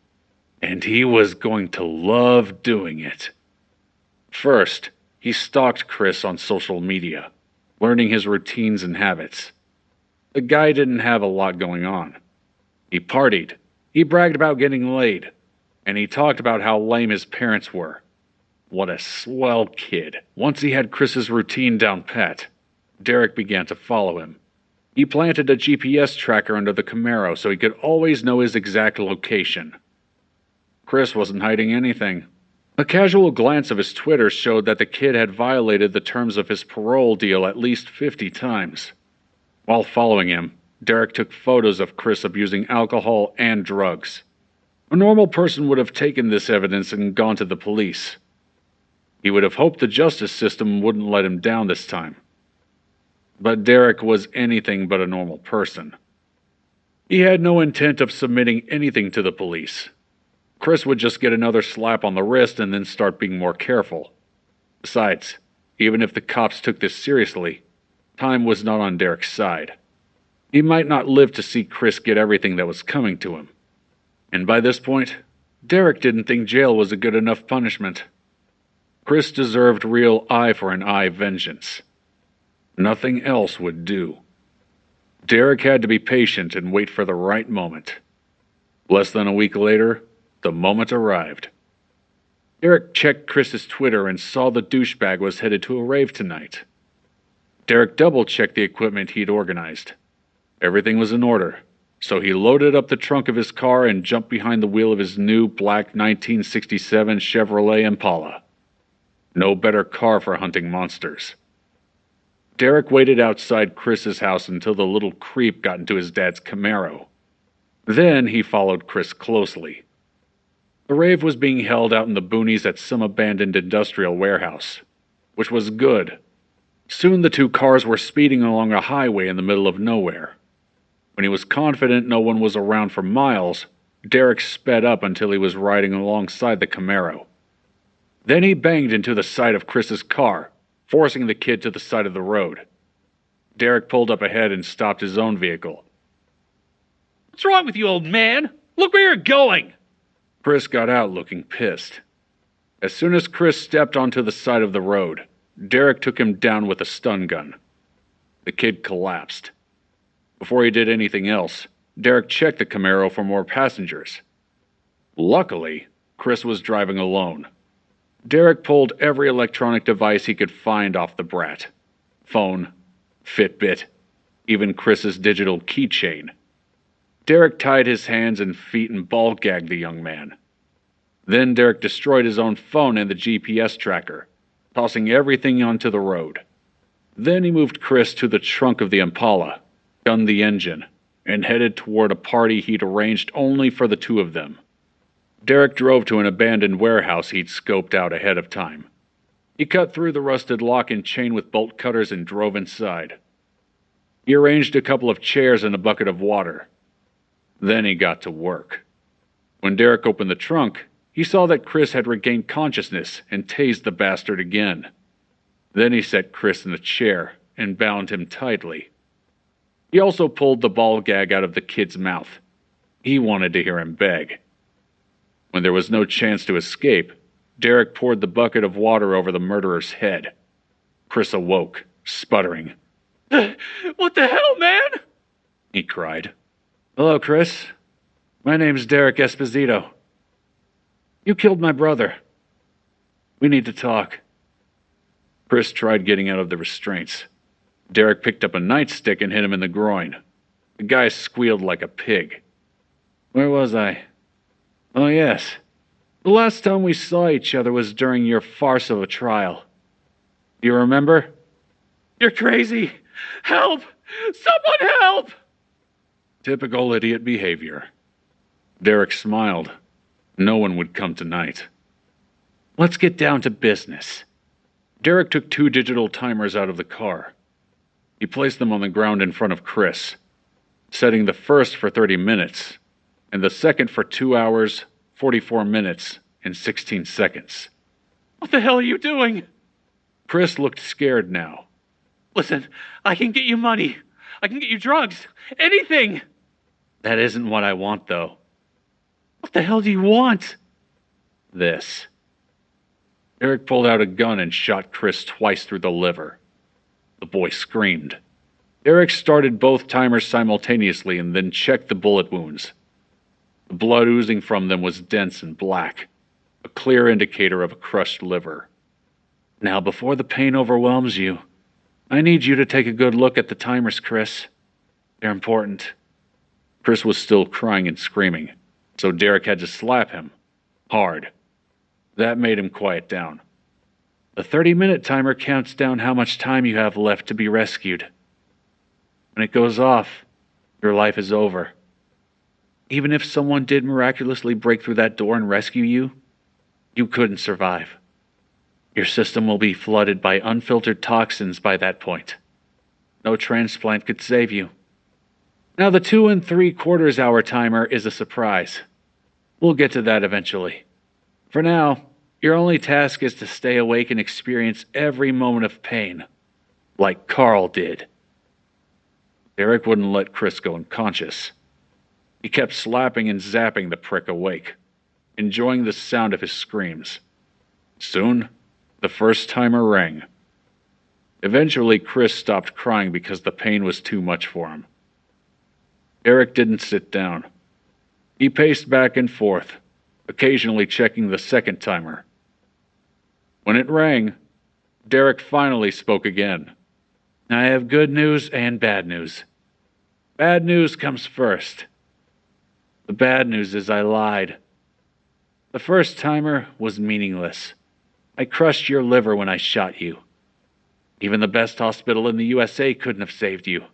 and he was going to love doing it. First, he stalked Chris on social media, learning his routines and habits. The guy didn't have a lot going on. He partied, he bragged about getting laid, and he talked about how lame his parents were. What a swell kid. Once he had Chris's routine down pat, Derek began to follow him. He planted a GPS tracker under the Camaro so he could always know his exact location. Chris wasn't hiding anything. A casual glance of his Twitter showed that the kid had violated the terms of his parole deal at least 50 times. While following him, Derek took photos of Chris abusing alcohol and drugs. A normal person would have taken this evidence and gone to the police. He would have hoped the justice system wouldn't let him down this time. But Derek was anything but a normal person. He had no intent of submitting anything to the police. Chris would just get another slap on the wrist and then start being more careful. Besides, even if the cops took this seriously, time was not on Derek's side. He might not live to see Chris get everything that was coming to him. And by this point, Derek didn't think jail was a good enough punishment. Chris deserved real eye-for-an-eye vengeance. Nothing else would do. Derek had to be patient and wait for the right moment. Less than a week later, the moment arrived. Derek checked Chris's Twitter and saw the douchebag was headed to a rave tonight. Derek double-checked the equipment he'd organized. Everything was in order, so he loaded up the trunk of his car and jumped behind the wheel of his new black 1967 Chevrolet Impala. No better car for hunting monsters. Derek waited outside Chris's house until the little creep got into his dad's Camaro. Then he followed Chris closely. The rave was being held out in the boonies at some abandoned industrial warehouse, which was good. Soon the two cars were speeding along a highway in the middle of nowhere. When he was confident no one was around for miles, Derek sped up until he was riding alongside the Camaro. Then he banged into the side of Chris's car, forcing the kid to the side of the road. Derek pulled up ahead and stopped his own vehicle. What's wrong with you, old man? Look where you're going! Chris got out looking pissed. As soon as Chris stepped onto the side of the road, Derek took him down with a stun gun. The kid collapsed. Before he did anything else, Derek checked the Camaro for more passengers. Luckily, Chris was driving alone. Derek pulled every electronic device he could find off the brat. Phone, Fitbit, even Chris's digital keychain. Derek tied his hands and feet and ball-gagged the young man. Then Derek destroyed his own phone and the GPS tracker, tossing everything onto the road. Then he moved Chris to the trunk of the Impala, gunned the engine, and headed toward a party he'd arranged only for the two of them. Derek drove to an abandoned warehouse he'd scoped out ahead of time. He cut through the rusted lock and chain with bolt cutters and drove inside. He arranged a couple of chairs and a bucket of water. Then he got to work. When Derek opened the trunk, he saw that Chris had regained consciousness and tased the bastard again. Then he set Chris in the chair and bound him tightly. He also pulled the ball gag out of the kid's mouth. He wanted to hear him beg. When there was no chance to escape, Derek poured the bucket of water over the murderer's head. Chris awoke, sputtering. What the hell, man? He cried. Hello, Chris. My name's Derek Esposito. You killed my brother. We need to talk. Chris tried getting out of the restraints. Derek picked up a nightstick and hit him in the groin. The guy squealed like a pig. Where was I? Oh, yes. The last time we saw each other was during your farce of a trial. Do you remember? You're crazy. Help! Someone help! Typical idiot behavior. Derek smiled. No one would come tonight. Let's get down to business. Derek took 2 digital timers out of the car. He placed them on the ground in front of Chris, setting the first for 30 minutes and the second for 2 hours, 44 minutes, and 16 seconds. What the hell are you doing? Chris looked scared now. Listen, I can get you money. I can get you drugs. Anything. That isn't what I want, though. What the hell do you want? This. Derek pulled out a gun and shot Chris twice through the liver. The boy screamed. Derek started both timers simultaneously and then checked the bullet wounds. The blood oozing from them was dense and black, a clear indicator of a crushed liver. Now, before the pain overwhelms you, I need you to take a good look at the timers, Chris. They're important. Chris was still crying and screaming, so Derek had to slap him. Hard. That made him quiet down. The 30-minute timer counts down how much time you have left to be rescued. When it goes off, your life is over. Even if someone did miraculously break through that door and rescue you, you couldn't survive. Your system will be flooded by unfiltered toxins by that point. No transplant could save you. Now the 2 3/4 hour timer is a surprise. We'll get to that eventually. For now, your only task is to stay awake and experience every moment of pain, like Carl did. Derek wouldn't let Chris go unconscious. He kept slapping and zapping the prick awake, enjoying the sound of his screams. Soon, the first timer rang. Eventually, Chris stopped crying because the pain was too much for him. Derek didn't sit down. He paced back and forth, occasionally checking the second timer. When it rang, Derek finally spoke again. I have good news and bad news. Bad news comes first. The bad news is I lied. The first timer was meaningless. I crushed your liver when I shot you. Even the best hospital in the USA couldn't have saved you.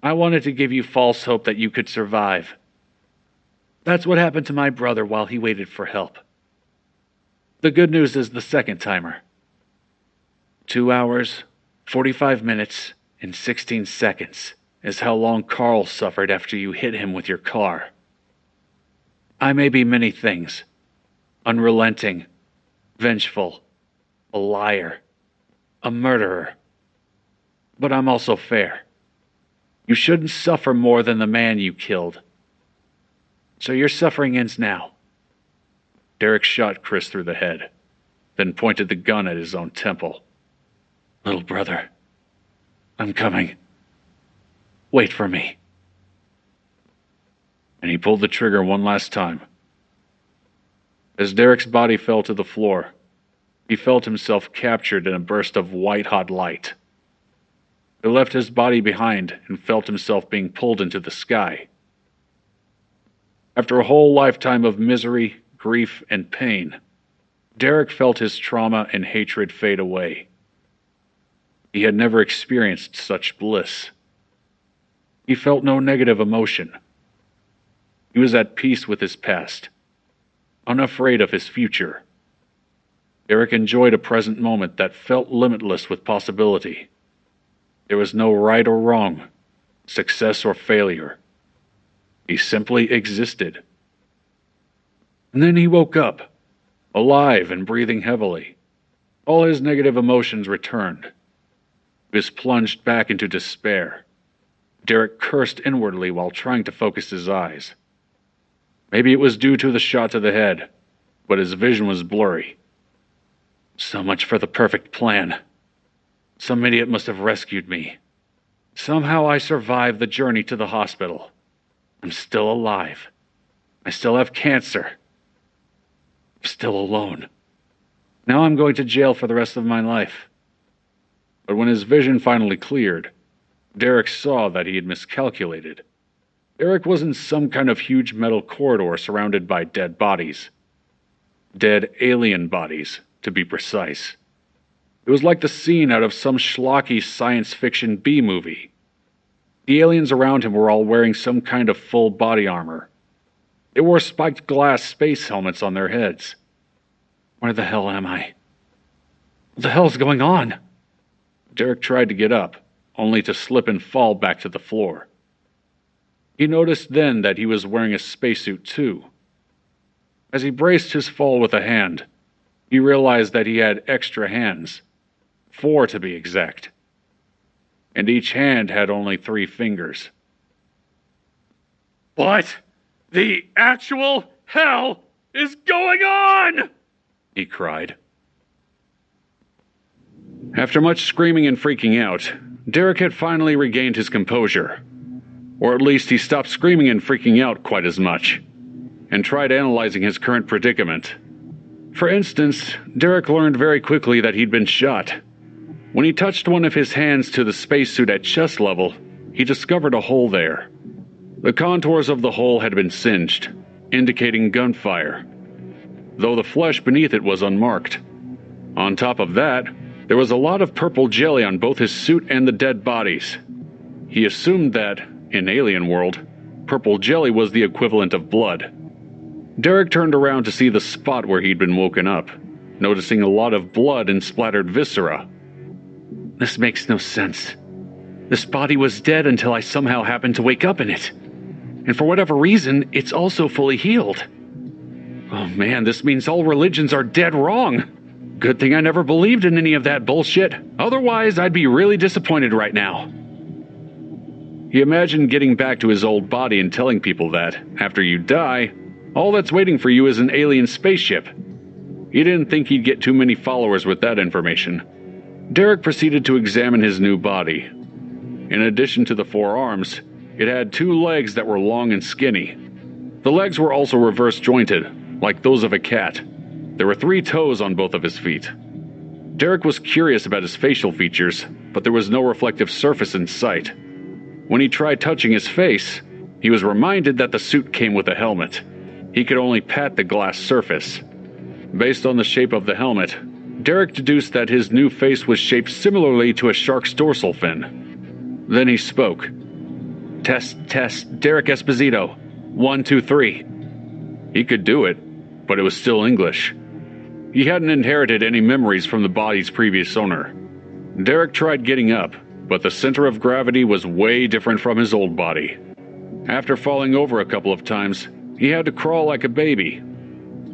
I wanted to give you false hope that you could survive. That's what happened to my brother while he waited for help. The good news is the second timer. 2 hours, 45 minutes, and 16 seconds is how long Carl suffered after you hit him with your car. I may be many things. Unrelenting, vengeful, a liar, a murderer. But I'm also fair. You shouldn't suffer more than the man you killed. So your suffering ends now. Derek shot Chris through the head, then pointed the gun at his own temple. Little brother, I'm coming. Wait for me. And he pulled the trigger one last time. As Derek's body fell to the floor, he felt himself captured in a burst of white-hot light. He left his body behind and felt himself being pulled into the sky. After a whole lifetime of misery, grief, and pain, Derek felt his trauma and hatred fade away. He had never experienced such bliss. He felt no negative emotion. He was at peace with his past, unafraid of his future. Derek enjoyed a present moment that felt limitless with possibility. There was no right or wrong, success or failure. He simply existed. And then he woke up, alive and breathing heavily. All his negative emotions returned. He was plunged back into despair. Derek cursed inwardly while trying to focus his eyes. Maybe it was due to the shot to the head, but his vision was blurry. So much for the perfect plan. Some idiot must have rescued me. Somehow I survived the journey to the hospital. I'm still alive. I still have cancer. I'm still alone. Now I'm going to jail for the rest of my life. But when his vision finally cleared, Derek saw that he had miscalculated. Derek was in some kind of huge metal corridor surrounded by dead bodies. Dead alien bodies, to be precise. It was like the scene out of some schlocky science fiction B-movie. The aliens around him were all wearing some kind of full body armor. They wore spiked glass space helmets on their heads. Where the hell am I? What the hell is going on? Derek tried to get up, only to slip and fall back to the floor. He noticed then that he was wearing a spacesuit too. As he braced his fall with a hand, he realized that he had extra hands, 4 to be exact, and each hand had only 3 fingers. What the actual hell is going on? He cried. After much screaming and freaking out, Derek had finally regained his composure. Or at least he stopped screaming and freaking out quite as much, and tried analyzing his current predicament. For instance, Derek learned very quickly that he'd been shot. When he touched one of his hands to the spacesuit at chest level, he discovered a hole there. The contours of the hole had been singed, indicating gunfire, though the flesh beneath it was unmarked. On top of that, there was a lot of purple jelly on both his suit and the dead bodies. He assumed that, in alien world, purple jelly was the equivalent of blood. Derek turned around to see the spot where he'd been woken up, noticing a lot of blood and splattered viscera. This makes no sense. This body was dead until I somehow happened to wake up in it. And for whatever reason, it's also fully healed. Oh man, this means all religions are dead wrong. Good thing I never believed in any of that bullshit. Otherwise, I'd be really disappointed right now. He imagined getting back to his old body and telling people that, after you die, all that's waiting for you is an alien spaceship. He didn't think he'd get too many followers with that information. Derek proceeded to examine his new body. In addition to the 4 arms, it had 2 legs that were long and skinny. The legs were also reverse jointed, like those of a cat. There were 3 toes on both of his feet. Derek was curious about his facial features, but there was no reflective surface in sight. When he tried touching his face, he was reminded that the suit came with a helmet. He could only pat the glass surface. Based on the shape of the helmet, Derek deduced that his new face was shaped similarly to a shark's dorsal fin. Then he spoke. Test, Derek Esposito. 1, 2, 3. He could do it, but it was still English. He hadn't inherited any memories from the body's previous owner. Derek tried getting up, but the center of gravity was way different from his old body. After falling over a couple of times, he had to crawl like a baby.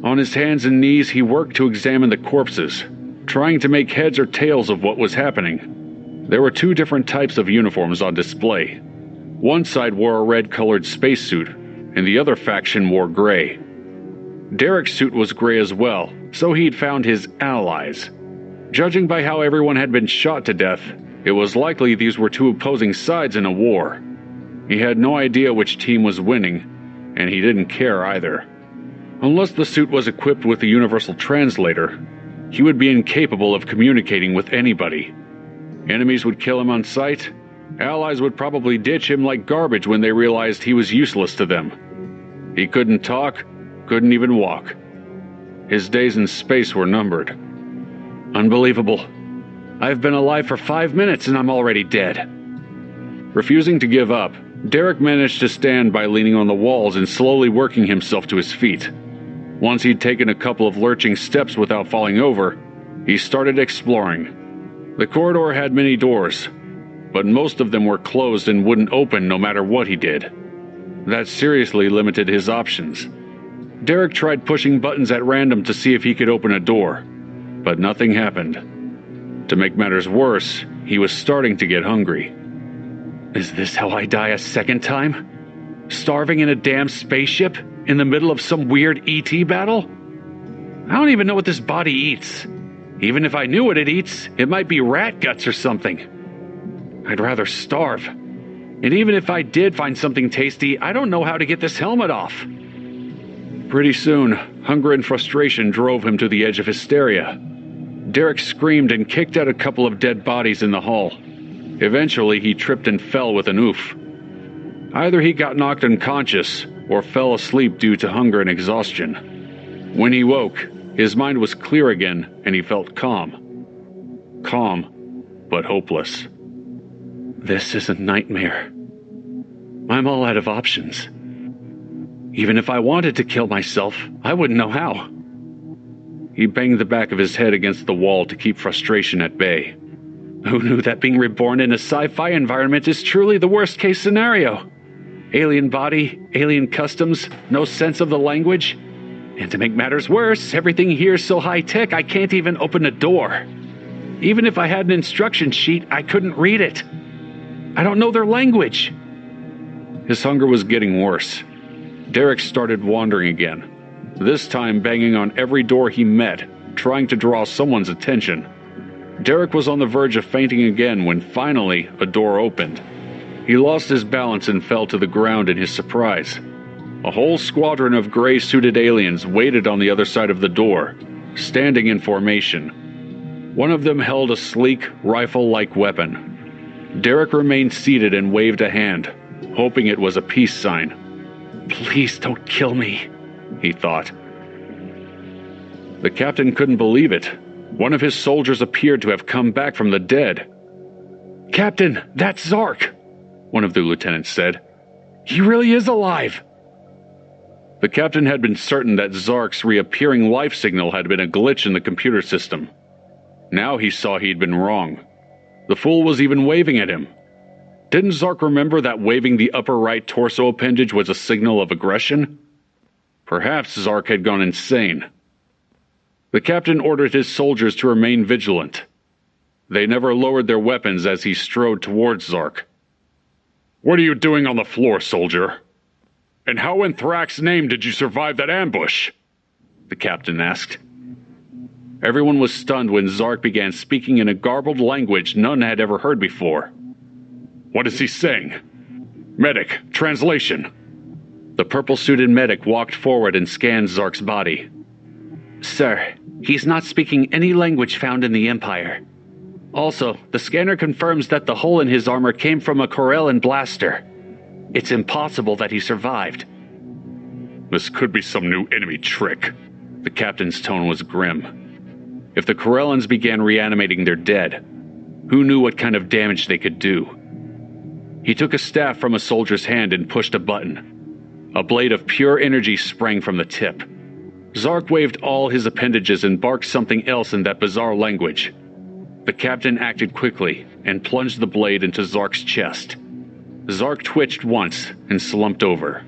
On his hands and knees, he worked to examine the corpses, trying to make heads or tails of what was happening. There were 2 different types of uniforms on display. One side wore a red-colored spacesuit, and the other faction wore gray. Derek's suit was gray as well, so he'd found his allies. Judging by how everyone had been shot to death, it was likely these were 2 opposing sides in a war. He had no idea which team was winning, and he didn't care either. Unless the suit was equipped with a universal translator, he would be incapable of communicating with anybody. Enemies would kill him on sight, Allies would probably ditch him like garbage when they realized he was useless to them. He couldn't talk, couldn't even walk. His days in space were numbered. Unbelievable. I've been alive for 5 minutes and I'm already dead. Refusing to give up, Derek managed to stand by leaning on the walls and slowly working himself to his feet. Once he'd taken a couple of lurching steps without falling over, he started exploring. The corridor had many doors, but most of them were closed and wouldn't open no matter what he did. That seriously limited his options. Derek tried pushing buttons at random to see if he could open a door, but nothing happened. To make matters worse, he was starting to get hungry. Is this how I die a second time? Starving in a damn spaceship in the middle of some weird ET battle? I don't even know what this body eats. Even if I knew what it eats, it might be rat guts or something. I'd rather starve. And even if I did find something tasty, I don't know how to get this helmet off. Pretty soon, hunger and frustration drove him to the edge of hysteria. Derek screamed and kicked at a couple of dead bodies in the hall. Eventually, he tripped and fell with an oof. Either he got knocked unconscious or fell asleep due to hunger and exhaustion. When he woke, his mind was clear again and he felt calm. Calm, but hopeless. This is a nightmare. I'm all out of options. Even if I wanted to kill myself, I wouldn't know how. He banged the back of his head against the wall to keep frustration at bay. Who knew that being reborn in a sci-fi environment is truly the worst-case scenario? Alien body, alien customs, no sense of the language. And to make matters worse, everything here is so high-tech I can't even open a door. Even if I had an instruction sheet, I couldn't read it. I don't know their language. His hunger was getting worse. Derek started wandering again, this time banging on every door he met, trying to draw someone's attention. Derek was on the verge of fainting again when finally a door opened. He lost his balance and fell to the ground in his surprise. A whole squadron of gray-suited aliens waited on the other side of the door, standing in formation. One of them held a sleek, rifle-like weapon. Derek remained seated and waved a hand, hoping it was a peace sign. Please don't kill me, he thought. The captain couldn't believe it. One of his soldiers appeared to have come back from the dead. Captain, that's Zark, one of the lieutenants said. He really is alive. The captain had been certain that Zark's reappearing life signal had been a glitch in the computer system. Now he saw he'd been wrong. The fool was even waving at him. Didn't Zark remember that waving the upper right torso appendage was a signal of aggression? Perhaps Zark had gone insane. The captain ordered his soldiers to remain vigilant. They never lowered their weapons as he strode towards Zark. What are you doing on the floor, soldier? And how in Thrax's name did you survive that ambush? The captain asked. Everyone was stunned when Zark began speaking in a garbled language none had ever heard before. What is he saying? Medic, translation. The purple-suited medic walked forward and scanned Zark's body. Sir, he's not speaking any language found in the Empire. Also, the scanner confirms that the hole in his armor came from a Corellan blaster. It's impossible that he survived. This could be some new enemy trick. The captain's tone was grim. If the Corellans began reanimating their dead, who knew what kind of damage they could do? He took a staff from a soldier's hand and pushed a button. A blade of pure energy sprang from the tip. Zark waved all his appendages and barked something else in that bizarre language. The captain acted quickly and plunged the blade into Zark's chest. Zark twitched once and slumped over,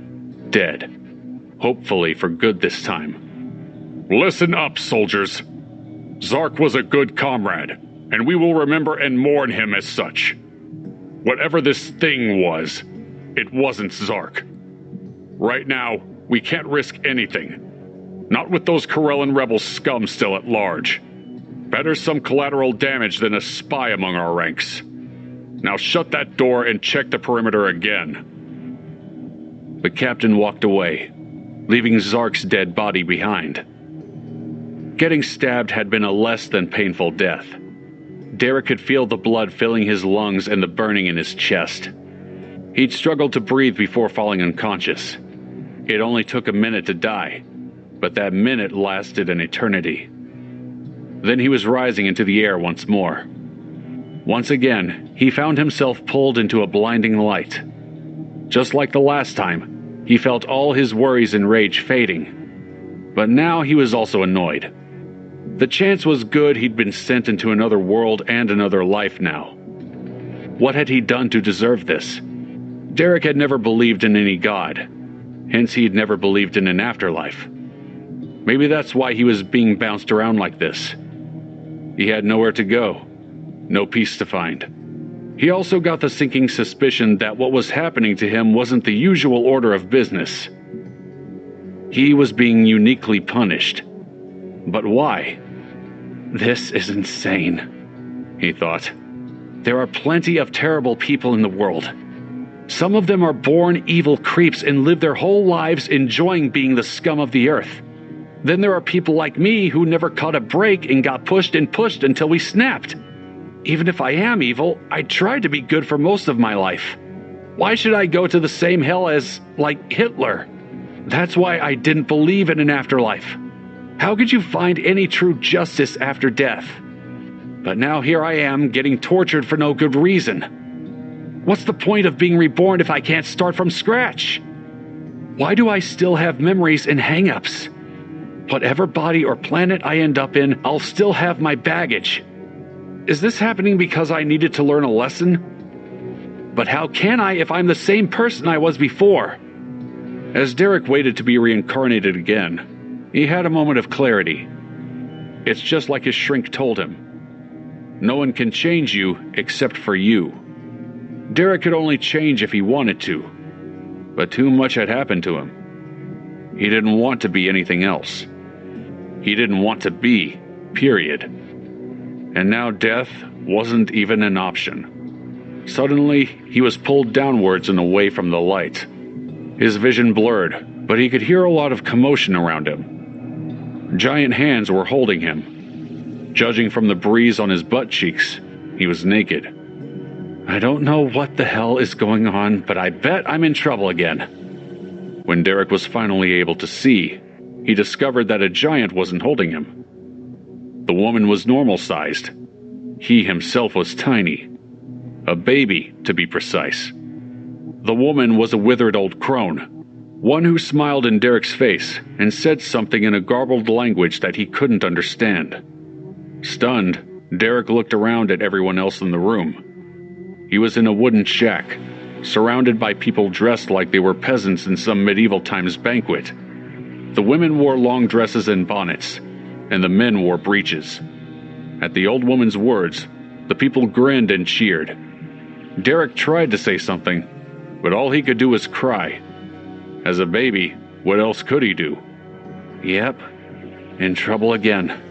dead. Hopefully for good this time. Listen up, soldiers. Zark was a good comrade, and we will remember and mourn him as such. Whatever this thing was, it wasn't Zark. Right now, we can't risk anything. Not with those Corellan rebel scum still at large. Better some collateral damage than a spy among our ranks. Now shut that door and check the perimeter again. The captain walked away, leaving Zark's dead body behind. Getting stabbed had been a less than painful death. Derek could feel the blood filling his lungs and the burning in his chest. He'd struggled to breathe before falling unconscious. It only took a minute to die, but that minute lasted an eternity. Then he was rising into the air once more. Once again, he found himself pulled into a blinding light. Just like the last time, he felt all his worries and rage fading. But now he was also annoyed. The chance was good he'd been sent into another world and another life now. What had he done to deserve this? Derek had never believed in any god. Hence he'd never believed in an afterlife. Maybe that's why he was being bounced around like this. He had nowhere to go. No peace to find. He also got the sinking suspicion that what was happening to him wasn't the usual order of business. He was being uniquely punished. But why? This is insane, he thought. There are plenty of terrible people in the world. Some of them are born evil creeps and live their whole lives enjoying being the scum of the earth. Then there are people like me who never caught a break and got pushed and pushed until we snapped. Even if I am evil, I tried to be good for most of my life. Why should I go to the same hell as, like, Hitler? That's why I didn't believe in an afterlife. How could you find any true justice after death? But now here I am, getting tortured for no good reason. What's the point of being reborn if I can't start from scratch? Why do I still have memories and hang-ups? Whatever body or planet I end up in, I'll still have my baggage. Is this happening because I needed to learn a lesson? But how can I if I'm the same person I was before? As Derek waited to be reincarnated again, he had a moment of clarity. It's just like his shrink told him. No one can change you except for you. Derek could only change if he wanted to, but too much had happened to him. He didn't want to be anything else. He didn't want to be, period. And now death wasn't even an option. Suddenly, he was pulled downwards and away from the light. His vision blurred, but he could hear a lot of commotion around him. Giant hands were holding him. Judging from the breeze on his butt cheeks, he was naked. I don't know what the hell is going on, but I bet I'm in trouble again. When Derek was finally able to see, he discovered that a giant wasn't holding him. The woman was normal-sized. He himself was tiny. A baby, to be precise. The woman was a withered old crone, one who smiled in Derek's face and said something in a garbled language that he couldn't understand. Stunned, Derek looked around at everyone else in the room. He was in a wooden shack, surrounded by people dressed like they were peasants in some medieval times banquet. The women wore long dresses and bonnets, and the men wore breeches. At the old woman's words, the people grinned and cheered. Derek tried to say something, but all he could do was cry. As a baby, what else could he do? Yep, in trouble again.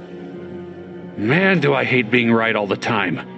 Man, do I hate being right all the time.